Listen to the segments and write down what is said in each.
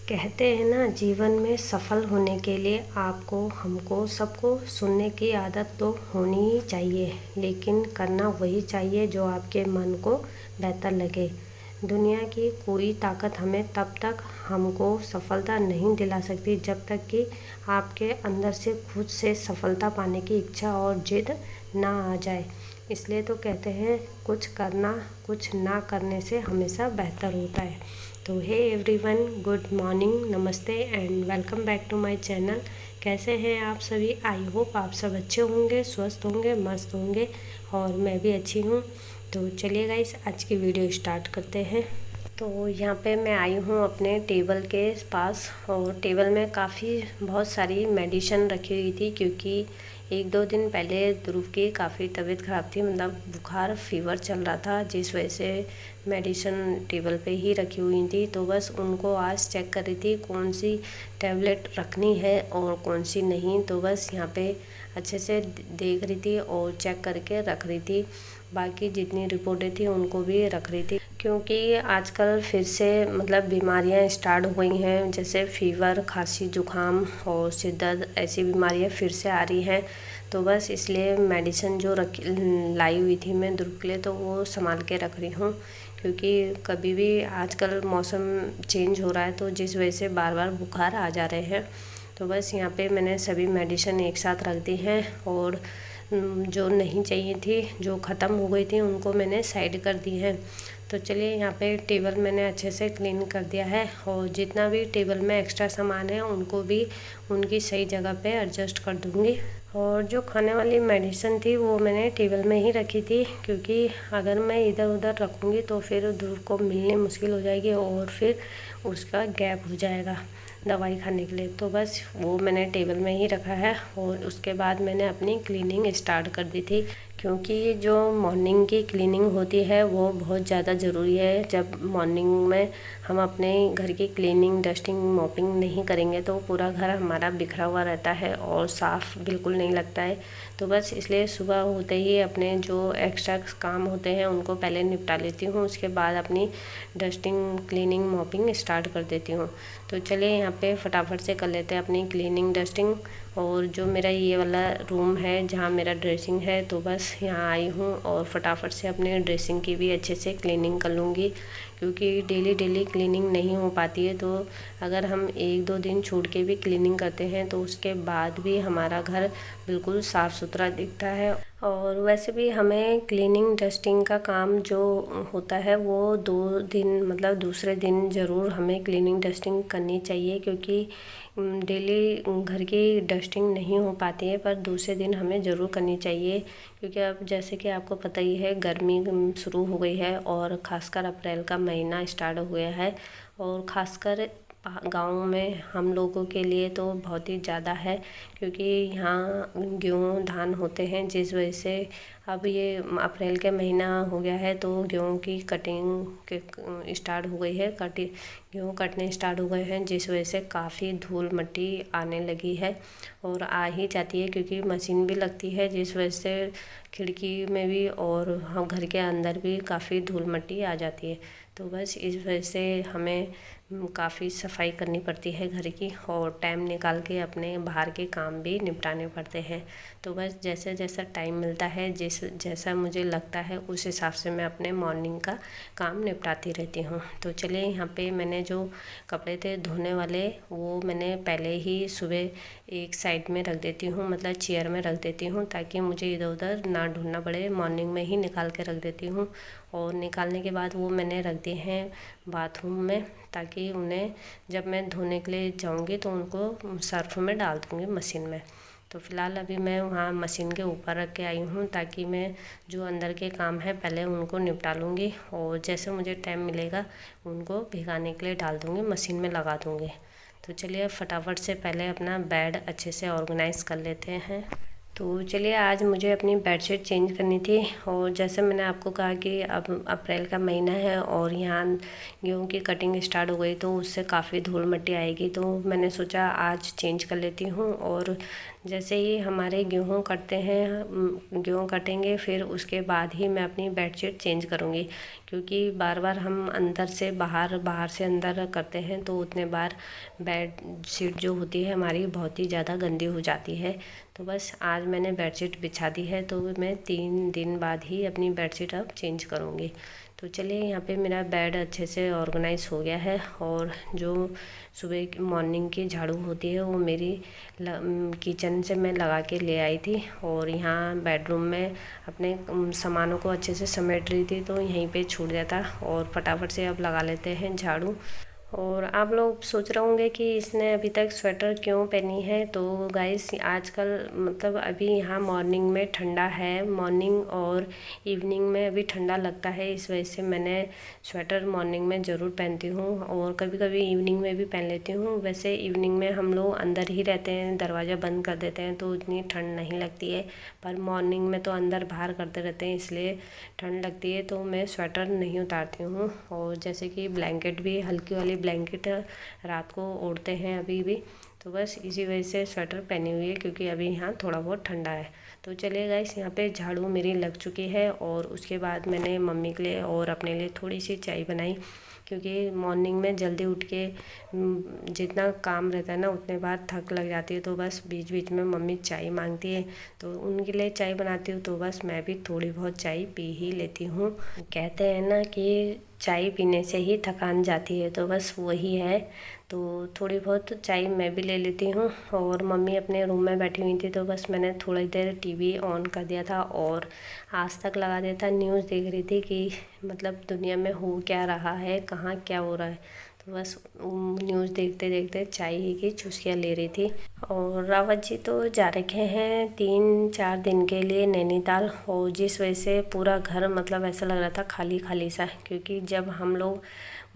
कहते हैं ना, जीवन में सफल होने के लिए आपको, हमको, सबको सुनने की आदत तो होनी ही चाहिए, लेकिन करना वही चाहिए जो आपके मन को बेहतर लगे। दुनिया की कोई ताकत हमें तब तक हमको सफलता नहीं दिला सकती जब तक कि आपके अंदर से खुद से सफलता पाने की इच्छा और जिद ना आ जाए। इसलिए तो कहते हैं, कुछ करना कुछ ना करने से हमेशा बेहतर होता है। तो हे एवरीवन, गुड मॉर्निंग, नमस्ते and welcome back to my channel. कैसे हैं आप सभी? आई होप आप सब अच्छे होंगे, स्वस्थ होंगे, मस्त होंगे और मैं भी अच्छी हूँ। तो चलिए गाइस, आज की वीडियो स्टार्ट करते हैं। तो यहाँ पे मैं आई हूँ अपने टेबल के पास और टेबल में बहुत सारी मेडिसिन रखी हुई थी, क्योंकि 1-2 दिन पहले ध्रुव की काफ़ी तबीयत ख़राब थी, मतलब बुखार फीवर चल रहा था, जिस वजह से मेडिसिन टेबल पे ही रखी हुई थी। तो बस उनको आज चेक कर रही थी कौन सी टैबलेट रखनी है और कौन सी नहीं। तो बस यहाँ पे अच्छे से देख रही थी और चेक करके रख रही थी। बाकी जितनी रिपोर्टें थी उनको भी रख रही थी, क्योंकि आजकल फिर से मतलब बीमारियां स्टार्ट हो गई हैं, जैसे फीवर, खांसी, जुकाम और सिर दर्द, ऐसी बीमारियां फिर से आ रही हैं। तो बस इसलिए मेडिसिन जो लाई हुई थी मैं ध्रुव के लिए, तो वो संभाल के रख रही हूँ, क्योंकि कभी भी आजकल मौसम चेंज हो रहा है, तो जिस वजह से बार बार बुखार आ जा रहे हैं। तो बस यहाँ पे मैंने सभी मेडिसिन एक साथ रख दी हैं और जो नहीं चाहिए थी, जो ख़त्म हो गई थी, उनको मैंने साइड कर दी है। तो चलिए, यहाँ पे टेबल मैंने अच्छे से क्लीन कर दिया है और जितना भी टेबल में एक्स्ट्रा सामान है उनको भी उनकी सही जगह पे एडजस्ट कर दूँगी। और जो खाने वाली मेडिसिन थी वो मैंने टेबल में ही रखी थी, क्योंकि अगर मैं इधर उधर रखूँगी तो फिर ध्रुव को मिलने मुश्किल हो जाएगी और फिर उसका गैप हो जाएगा दवाई खाने के लिए। तो बस वो मैंने टेबल में ही रखा है और उसके बाद मैंने अपनी क्लीनिंग स्टार्ट कर दी थी, क्योंकि जो मॉर्निंग की क्लीनिंग होती है वो बहुत ज़्यादा ज़रूरी है। जब मॉर्निंग में हम अपने घर की क्लीनिंग, डस्टिंग, मॉपिंग नहीं करेंगे तो पूरा घर हमारा बिखरा हुआ रहता है और साफ़ बिल्कुल नहीं लगता है। तो बस इसलिए सुबह होते ही अपने जो एक्स्ट्रा काम होते हैं उनको पहले निपटा लेती हूँ, उसके बाद अपनी डस्टिंग, क्लीनिंग, मॉपिंग स्टार्ट कर देती हूँ। तो चलिए, यहाँ पे फटाफट से कर लेते हैं अपनी क्लीनिंग, डस्टिंग। और जो मेरा ये वाला रूम है जहाँ मेरा ड्रेसिंग है, तो बस यहाँ आई हूँ और फटाफट से अपने ड्रेसिंग की भी अच्छे से क्लीनिंग कर लूँगी, क्योंकि डेली क्लीनिंग नहीं हो पाती है। तो अगर हम 1-2 दिन छोड़ के भी क्लीनिंग करते हैं तो उसके बाद भी हमारा घर बिल्कुल साफ़ सुथरा दिखता है। और वैसे भी हमें क्लीनिंग, डस्टिंग का काम जो होता है वो 2 दिन, मतलब दूसरे दिन ज़रूर हमें क्लीनिंग, डस्टिंग करनी चाहिए, क्योंकि डेली घर की डस्टिंग नहीं हो पाती है, पर दूसरे दिन हमें ज़रूर करनी चाहिए। क्योंकि अब जैसे कि आपको पता ही है, गर्मी शुरू हो गई है और ख़ासकर अप्रैल का महीना स्टार्ट हो गया है, और ख़ासकर गाँव में हम लोगों के लिए तो बहुत ही ज़्यादा है, क्योंकि यहाँ गेहूँ, धान होते हैं, जिस वजह से अब ये अप्रैल के महीना हो गया है तो गेहूँ की कटिंग के स्टार्ट हो गई है, गेहूँ कटने स्टार्ट हो गए हैं, जिस वजह से काफ़ी धूल मिट्टी आने लगी है और आ ही जाती है, क्योंकि मशीन भी लगती है, जिस वजह से खिड़की में भी और हम घर के अंदर भी काफ़ी धूल मिट्टी आ जाती है। तो बस इस वजह से हमें काफ़ी सफाई करनी पड़ती है घर की, और टाइम निकाल के अपने बाहर के काम भी निपटाने पड़ते हैं। तो बस जैसे जैसा टाइम मिलता है, जैसा मुझे लगता है, उस हिसाब से मैं अपने मॉर्निंग का काम निपटाती रहती हूँ। तो चलिए, यहाँ पे मैंने जो कपड़े थे धोने वाले, वो मैंने पहले ही सुबह एक साइड में रख देती हूँ, मतलब चेयर में रख देती हूँ, ताकि मुझे इधर उधर ना ढूंढना पड़े। मॉर्निंग में ही निकाल के रख देती हूँ और निकालने के बाद वो मैंने रख दिए हैं बाथरूम में, ताकि उन्हें जब मैं धोने के लिए जाऊँगी तो उनको सर्फ में डाल दूँगी मशीन में। तो फ़िलहाल अभी मैं वहाँ मशीन के ऊपर रख के आई हूँ, ताकि मैं जो अंदर के काम है पहले उनको निपटा लूँगी और जैसे मुझे टाइम मिलेगा उनको भिगाने के लिए डाल दूँगी, मशीन में लगा दूँगी। तो चलिए, फटाफट से पहले अपना बेड अच्छे से ऑर्गेनाइज़ कर लेते हैं। तो चलिए, आज मुझे अपनी बेडशीट चेंज करनी थी, और जैसे मैंने आपको कहा कि अब अप्रैल का महीना है और यहाँ गेहूँ की कटिंग स्टार्ट हो गई, तो उससे काफ़ी धूल मिट्टी आएगी, तो मैंने सोचा आज चेंज कर लेती हूँ और जैसे ही हमारे गेहूँ कटते हैं, गेहूँ कटेंगे फिर उसके बाद ही मैं अपनी बेडशीट चेंज करूँगी, क्योंकि बार बार हम अंदर से बाहर, बाहर से अंदर करते हैं तो उतने बार बेडशीट जो होती है हमारी बहुत ही ज़्यादा गंदी हो जाती है। तो बस आज मैंने बेडशीट बिछा दी है, तो मैं 3 दिन बाद ही अपनी बेडशीट अब चेंज करूँगी। तो चलिए, यहाँ पे मेरा बेड अच्छे से ऑर्गेनाइज हो गया है। और जो सुबह मॉर्निंग की झाड़ू होती है वो मेरी किचन से मैं लगा के ले आई थी, और यहाँ बेडरूम में अपने सामानों को अच्छे से समेट रही थी तो यहीं पे छूट गया था, और फटाफट से अब लगा लेते हैं झाड़ू। और आप लोग सोच रहे होंगे कि इसने अभी तक स्वेटर क्यों पहनी है। तो गाइस, आजकल मतलब अभी यहाँ मॉर्निंग में ठंडा है, मॉर्निंग और इवनिंग में अभी ठंडा लगता है, इस वजह से मैंने स्वेटर मॉर्निंग में ज़रूर पहनती हूँ और कभी कभी इवनिंग में भी पहन लेती हूँ। वैसे इवनिंग में हम लोग अंदर ही रहते हैं, दरवाज़ा बंद कर देते हैं तो इतनी ठंड नहीं लगती है, पर मॉर्निंग में तो अंदर बाहर करते रहते हैं इसलिए ठंड लगती है, तो मैं स्वेटर नहीं उतारती हूँ। और जैसे कि ब्लैंकेट भी, हल्की वाली ब्लैंकेट रात को ओढ़ते हैं अभी भी, तो बस इसी वजह से स्वेटर पहनी हुई है, क्योंकि अभी यहाँ थोड़ा बहुत ठंडा है। तो चलिए गाइस, यहाँ पे झाड़ू मेरी लग चुकी है, और उसके बाद मैंने मम्मी के लिए और अपने लिए थोड़ी सी चाय बनाई, क्योंकि मॉर्निंग में जल्दी उठ के जितना काम रहता है ना उतने बार थक लग जाती है, तो बस बीच बीच में मम्मी चाय मांगती है तो उनके लिए चाय बनाती हूँ, तो बस मैं भी थोड़ी बहुत चाय पी ही लेती हूँ। कहते हैं ना कि चाय पीने से ही थकान जाती है, तो बस वही है। तो थोड़ी बहुत चाय मैं भी ले लेती हूँ। और मम्मी अपने रूम में बैठी हुई थी तो बस मैंने थोड़ी देर टीवी ऑन कर दिया था और आज तक लगा दिया था। न्यूज़ देख रही थी कि मतलब दुनिया में हो क्या रहा है, कहाँ क्या हो रहा है, तो बस न्यूज़ देखते देखते चाय ही की चुस्कियाँ ले रही थी। और रावत जी तो जा रखे हैं 3-4 दिन के लिए नैनीताल, और जिस वजह से पूरा घर मतलब ऐसा लग रहा था खाली खाली सा, क्योंकि जब हम लोग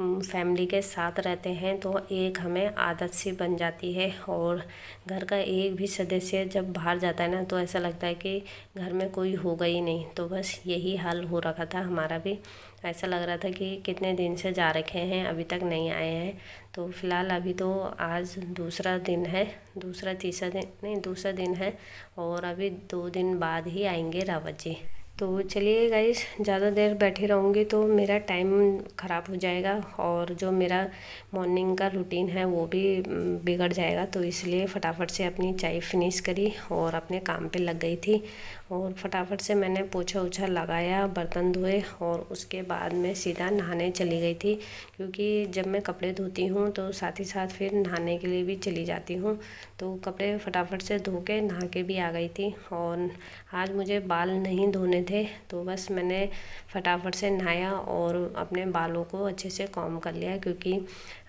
फैमिली के साथ रहते हैं तो एक हमें आदत सी बन जाती है, और घर का एक भी सदस्य जब बाहर जाता है ना तो ऐसा लगता है कि घर में कोई होगा ही नहीं। तो बस यही हाल हो रखा था हमारा भी, ऐसा लग रहा था कि कितने दिन से जा रखे हैं अभी तक नहीं आए हैं। तो फ़िलहाल अभी तो आज दूसरा दिन है, दूसरा दिन है, और अभी 2 दिन बाद ही आएंगे रावत जी। तो चलिए गाइस, ज़्यादा देर बैठी रहूँगी तो मेरा टाइम ख़राब हो जाएगा, और जो मेरा मॉर्निंग का रूटीन है वो भी बिगड़ जाएगा, तो इसलिए फटाफट से अपनी चाय फिनिश करी और अपने काम पे लग गई थी। और फटाफट से मैंने पोछा ओछा लगाया, बर्तन धोए, और उसके बाद मैं सीधा नहाने चली गई थी, क्योंकि जब मैं कपड़े धोती हूँ तो साथ ही साथ फिर नहाने के लिए भी चली जाती हूँ। तो कपड़े फटाफट से धो के नहा के भी आ गई थी। और आज मुझे बाल नहीं धोने थे, तो बस मैंने फटाफट से नहाया और अपने बालों को अच्छे से कॉम्ब कर लिया, क्योंकि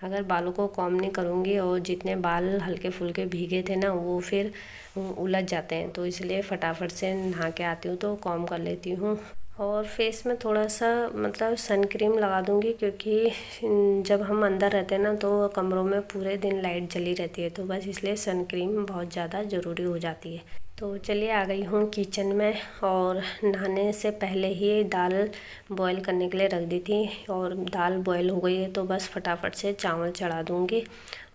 अगर बालों को कॉम्ब नहीं करूँगी और जितने बाल हल्के फुल्के भीगे थे ना वो फिर उलझ जाते हैं, तो इसलिए फटाफट से नहा के आती हूँ तो कॉम्ब कर लेती हूँ। और फेस में थोड़ा सा मतलब सन क्रीम लगा दूँगी, क्योंकि जब हम अंदर रहते हैं ना तो कमरों में पूरे दिन लाइट जली रहती है, तो बस इसलिए सन क्रीम बहुत ज़्यादा ज़रूरी हो जाती है। तो चलिए, आ गई हूँ किचन में, और नहाने से पहले ही दाल बॉईल करने के लिए रख दी थी, और दाल बॉईल हो गई है तो बस फटाफट से चावल चढ़ा दूँगी।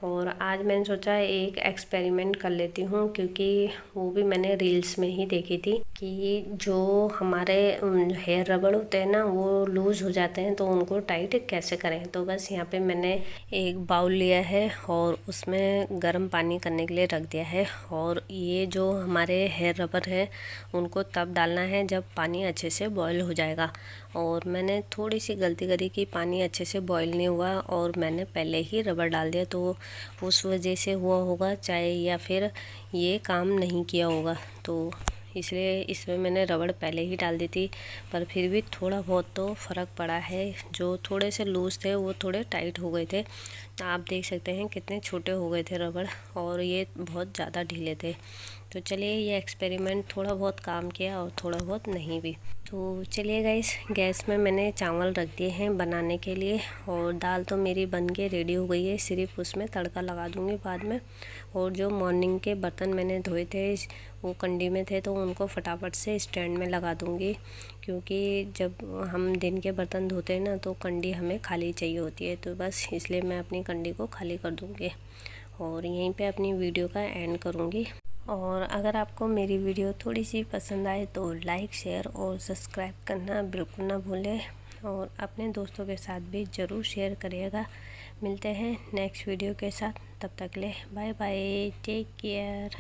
और आज मैंने सोचा एक एक्सपेरिमेंट कर लेती हूँ, क्योंकि वो भी मैंने रील्स में ही देखी थी कि जो हमारे हेयर रबड़ होते हैं ना वो लूज़ हो जाते हैं, तो उनको टाइट कैसे करें। तो बस यहाँ पे मैंने एक बाउल लिया है और उसमें गर्म पानी करने के लिए रख दिया है, और ये जो हमारे हेयर रबर है उनको तब डालना है जब पानी अच्छे से बॉईल हो जाएगा। और मैंने थोड़ी सी गलती करी कि पानी अच्छे से बॉईल नहीं हुआ और मैंने पहले ही रबर डाल दिया, तो उस वजह से हुआ होगा चाहे, या फिर ये काम नहीं किया होगा, तो इसलिए इसमें मैंने रबड़ पहले ही डाल दी थी। पर फिर भी थोड़ा बहुत तो फ़र्क पड़ा है, जो थोड़े से लूज़ थे वो थोड़े टाइट हो गए थे। आप देख सकते हैं कितने छोटे हो गए थे रबड़, और ये बहुत ज़्यादा ढीले थे। तो चलिए, ये एक्सपेरिमेंट थोड़ा बहुत काम किया और थोड़ा बहुत नहीं भी। तो चलिए गाइस, गैस में मैंने चावल रख दिए हैं बनाने के लिए, और दाल तो मेरी बन के रेडी हो गई है, सिर्फ उसमें तड़का लगा दूँगी बाद में। और जो मॉर्निंग के बर्तन मैंने धोए थे वो कंडी में थे, तो उनको फटाफट से स्टैंड में लगा दूँगी, क्योंकि जब हम दिन के बर्तन धोते हैं ना तो कंडी हमें खाली चाहिए होती है, तो बस इसलिए मैं अपनी कंडी को खाली कर दूँगी और यहीं पे अपनी वीडियो का एंड करूँगी। और अगर आपको मेरी वीडियो थोड़ी सी पसंद आए तो लाइक, शेयर और सब्सक्राइब करना बिल्कुल ना भूलें और अपने दोस्तों के साथ भी ज़रूर शेयर करिएगा। मिलते हैं नेक्स्ट वीडियो के साथ, तब तक ले बाय बाय, टेक केयर।